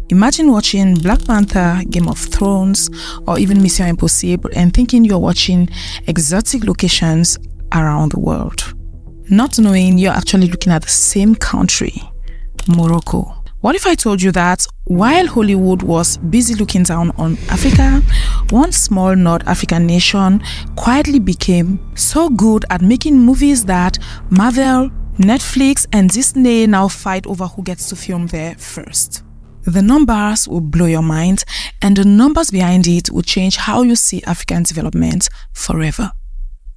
Imagine watching Black Panther, Game of Thrones, or even Mission Impossible and thinking you're watching exotic locations around the world, not knowing you're actually looking at the same country, Morocco. What if I told you that while Hollywood was busy looking down on Africa, one small North African nation quietly became so good at making movies that Marvel, Netflix, and Disney now fight over who gets to film there first? The numbers will blow your mind, and the numbers behind it will change how you see African development forever.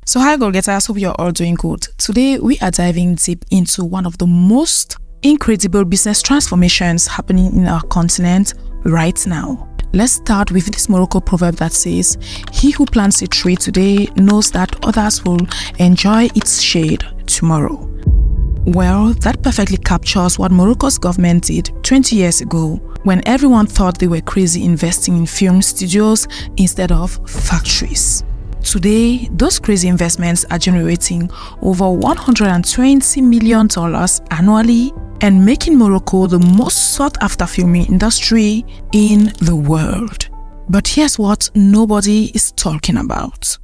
So hi goal-getters, hope you're all doing good. Today we are diving deep into one of the most incredible business transformations happening in our continent right now. Let's start with this Morocco proverb that says, "He who plants a tree today knows that others will enjoy its shade tomorrow." Well, that perfectly captures what Morocco's government did 20 years ago when everyone thought they were crazy investing in film studios instead of factories. Today, those crazy investments are generating over $120 million annually and making Morocco the most sought-after filming industry in the world. But here's what nobody is talking about.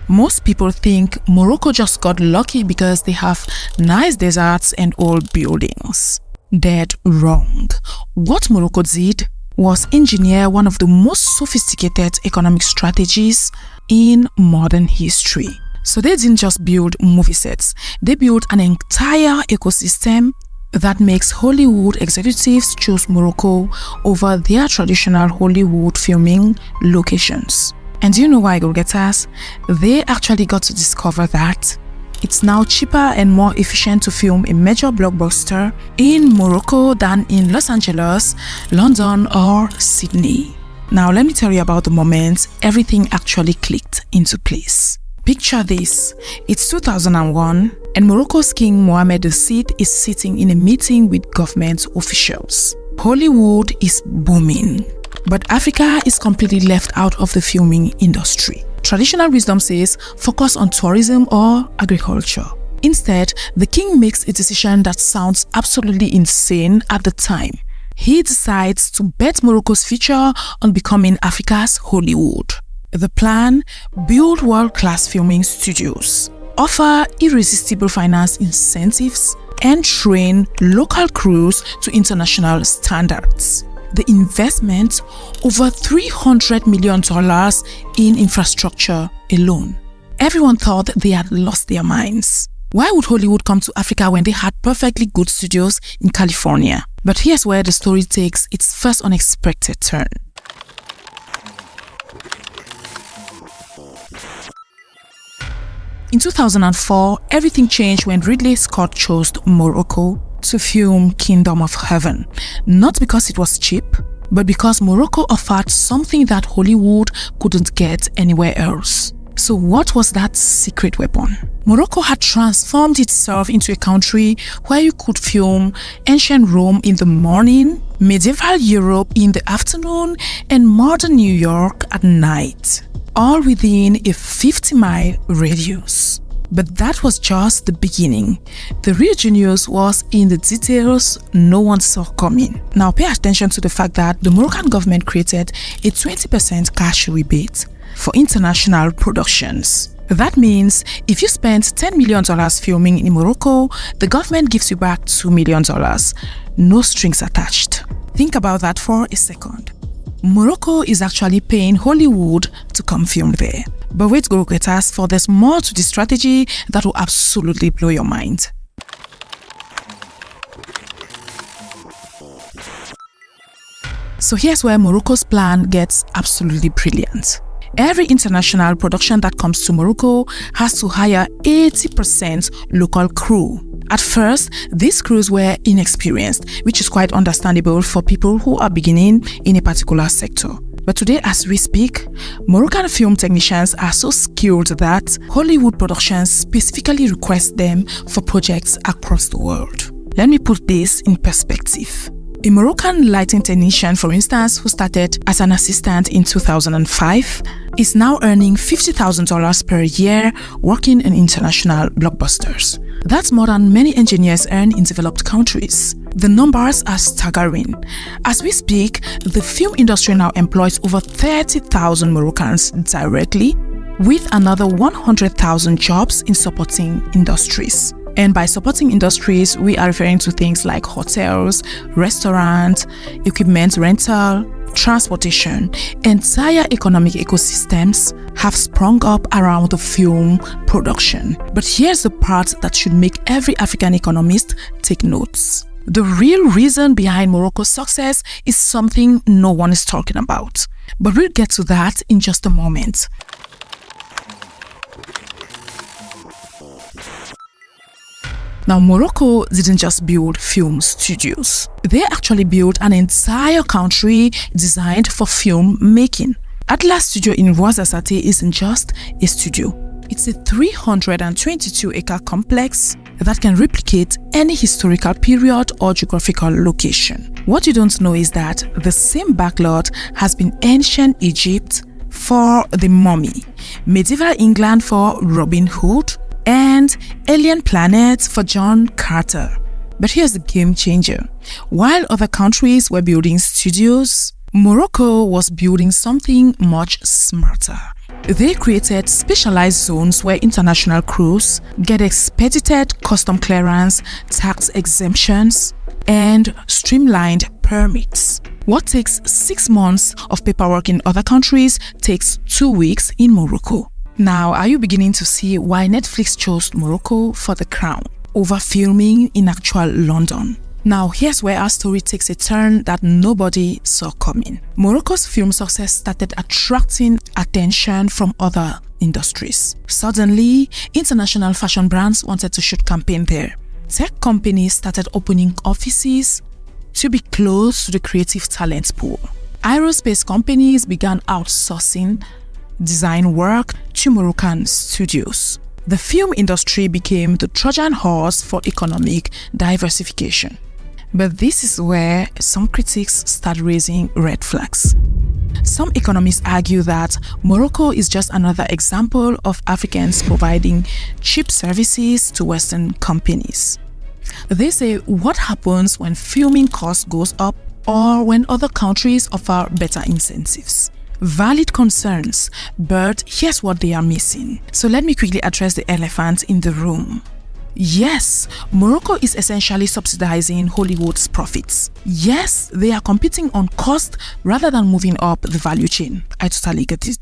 Most people think Morocco just got lucky because they have nice deserts and old buildings. Dead wrong. What Morocco did was engineer one of the most sophisticated economic strategies in modern history. So they didn't just build movie sets, they built an entire ecosystem that makes Hollywood executives choose Morocco over their traditional Hollywood filming locations. And do you know why, goal-getters? They actually got to discover that it's now cheaper and more efficient to film a major blockbuster in Morocco than in Los Angeles, London, or Sydney. Now let me tell you about the moment everything actually clicked into place. Picture this, it's 2001 and Morocco's King Mohammed VI is sitting in a meeting with government officials. Hollywood is booming, but Africa is completely left out of the filming industry. Traditional wisdom says focus on tourism or agriculture. Instead, the king makes a decision that sounds absolutely insane at the time. He decides to bet Morocco's future on becoming Africa's Hollywood. The plan: build world-class filming studios, offer irresistible finance incentives, and train local crews to international standards. The investment, over $300 million in infrastructure alone. Everyone thought they had lost their minds. Why would Hollywood come to Africa when they had perfectly good studios in California? But here's where the story takes its first unexpected turn. In 2004, everything changed when Ridley Scott chose Morocco to film Kingdom of Heaven, not because it was cheap, but because Morocco offered something that Hollywood couldn't get anywhere else. So what was that secret weapon? Morocco had transformed itself into a country where you could film ancient Rome in the morning, medieval Europe in the afternoon, and modern New York at night, all within a 50-mile radius. But that was just the beginning. The real genius was in the details no one saw coming. Now pay attention to the fact that the Moroccan government created a 20% cash rebate for international productions. That means if you spend $10 million filming in Morocco, the government gives you back $2 million. No strings attached. Think about that for a second. Morocco is actually paying Hollywood to come film there. But wait, goal-getters, for there's more to this strategy that will absolutely blow your mind. So here's where Morocco's plan gets absolutely brilliant. Every international production that comes to Morocco has to hire 80% local crew. At first, these crews were inexperienced, which is quite understandable for people who are beginning in a particular sector. But today, as we speak, Moroccan film technicians are so skilled that Hollywood productions specifically request them for projects across the world. Let me put this in perspective. A Moroccan lighting technician, for instance, who started as an assistant in 2005, is now earning $50,000 per year working in international blockbusters. That's more than many engineers earn in developed countries. The numbers are staggering. As we speak, the film industry now employs over 30,000 Moroccans directly, with another 100,000 jobs in supporting industries. And by supporting industries, we are referring to things like hotels, restaurants, equipment rental, transportation. Entire economic ecosystems have sprung up around the film production. But here's the part that should make every African economist take notes. The real reason behind Morocco's success is something no one is talking about. But we'll get to that in just a moment. Now, Morocco didn't just build film studios. They actually built an entire country designed for film making. Atlas Studio in Ouarzazate isn't just a studio. It's a 322-acre complex that can replicate any historical period or geographical location. What you don't know is that the same backlot has been ancient Egypt for the Mummy, medieval England for Robin Hood, and Alien Planet for John Carter. But here's the game changer. While other countries were building studios, Morocco was building something much smarter. They created specialized zones where international crews get expedited custom clearance, tax exemptions, and streamlined permits. What takes 6 months of paperwork in other countries takes 2 weeks in Morocco. Now, are you beginning to see why Netflix chose Morocco for the crown over filming in actual London? Now, here's where our story takes a turn that nobody saw coming. Morocco's film success started attracting attention from other industries. Suddenly, international fashion brands wanted to shoot campaign there. Tech companies started opening offices to be close to the creative talent pool. Aerospace companies began outsourcing design work to Moroccan studios. The film industry became the Trojan horse for economic diversification. But this is where some critics start raising red flags. Some economists argue that Morocco is just another example of Africans providing cheap services to Western companies. They say, what happens when filming cost goes up or when other countries offer better incentives? Valid concerns, but here's what they are missing. So let me quickly address the elephant in the room. Yes, Morocco is essentially subsidizing Hollywood's profits. Yes, they are competing on cost rather than moving up the value chain. I totally get it.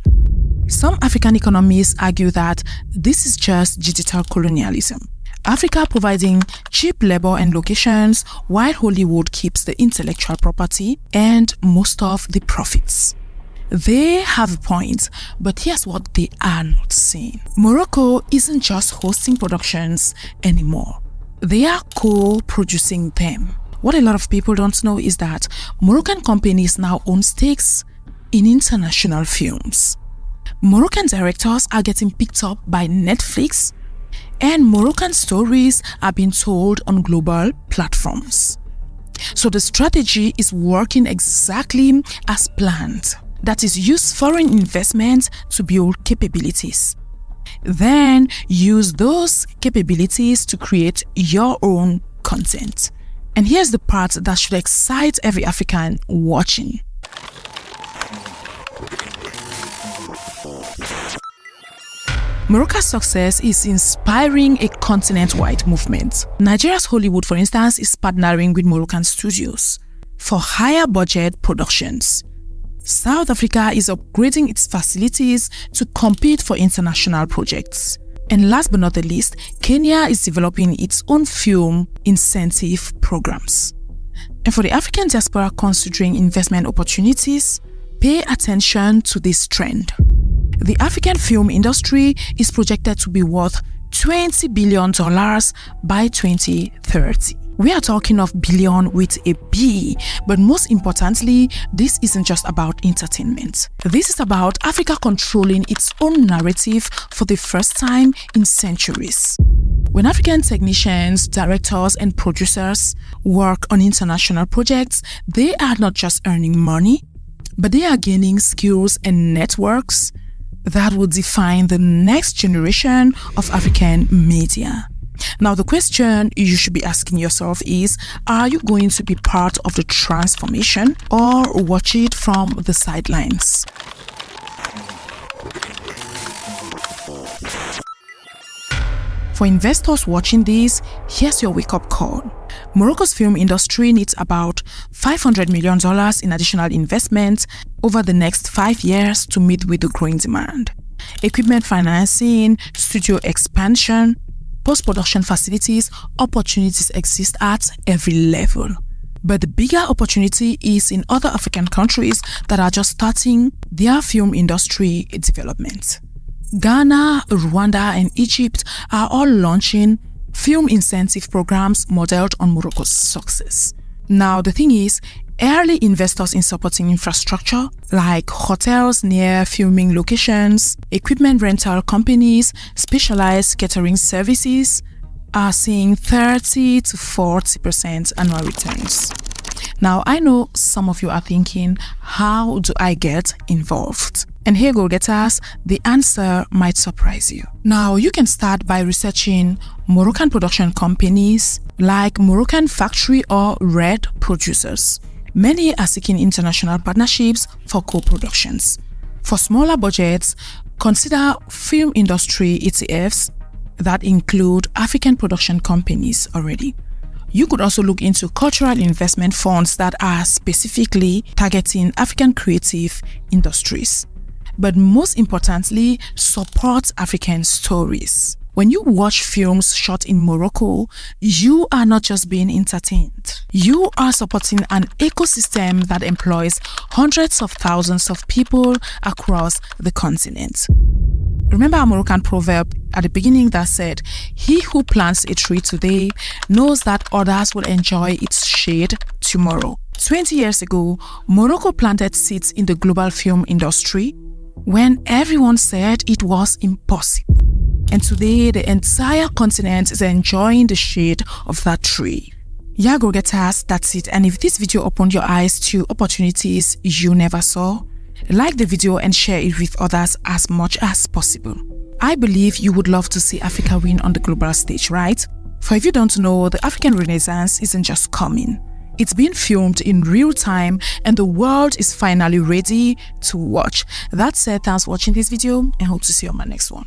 Some African economists argue that this is just digital colonialism. Africa providing cheap labor and locations while Hollywood keeps the intellectual property and most of the profits. They have a point, but here's what they are not saying. Morocco isn't just hosting productions anymore. They are co-producing them. What a lot of people don't know is that Moroccan companies now own stakes in international films. Moroccan directors are getting picked up by Netflix, and Moroccan stories are being told on global platforms. So the strategy is working exactly as planned. That is, use foreign investment to build capabilities. Then use those capabilities to create your own content. And here's the part that should excite every African watching. Morocco's success is inspiring a continent-wide movement. Nigeria's Hollywood, for instance, is partnering with Moroccan studios for higher budget productions. South Africa is upgrading its facilities to compete for international projects. And last but not the least, Kenya is developing its own film incentive programs. And for the African diaspora considering investment opportunities, pay attention to this trend. The African film industry is projected to be worth $20 billion by 2030. We are talking of billion with a B, but most importantly, this isn't just about entertainment. This is about Africa controlling its own narrative for the first time in centuries. When African technicians, directors, and producers work on international projects, they are not just earning money, but they are gaining skills and networks that will define the next generation of African media. Now, the question you should be asking yourself is, are you going to be part of the transformation or watch it from the sidelines? For investors watching this, here's your wake-up call. Morocco's film industry needs about $500 million in additional investment over the next 5 years to meet with the growing demand. Equipment financing, studio expansion, post-production facilities, opportunities exist at every level. But the bigger opportunity is in other African countries that are just starting their film industry development. Ghana, Rwanda, and Egypt are all launching film incentive programs modeled on Morocco's success. Now, the thing is, early investors in supporting infrastructure like hotels near filming locations, equipment rental companies, specialized catering services are seeing 30 to 40% annual returns. Now, I know some of you are thinking, how do I get involved? And here, go-getters, the answer might surprise you. Now, you can start by researching Moroccan production companies like Moroccan Factory or Red producers. Many are seeking international partnerships for co-productions. For smaller budgets, consider film industry ETFs that include African production companies already. You could also look into cultural investment funds that are specifically targeting African creative industries. But most importantly, support African stories. When you watch films shot in Morocco, you are not just being entertained. You are supporting an ecosystem that employs hundreds of thousands of people across the continent. Remember a Moroccan proverb at the beginning that said, "He who plants a tree today knows that others will enjoy its shade tomorrow." 20 years ago, Morocco planted seeds in the global film industry when everyone said it was impossible. And today, the entire continent is enjoying the shade of that tree. Yeah, go-getters, that's it. And if this video opened your eyes to opportunities you never saw, like the video and share it with others as much as possible. I believe you would love to see Africa win on the global stage, right? For if you don't know, the African Renaissance isn't just coming. It's being filmed in real time and the world is finally ready to watch. That said, thanks for watching this video and hope to see you on my next one.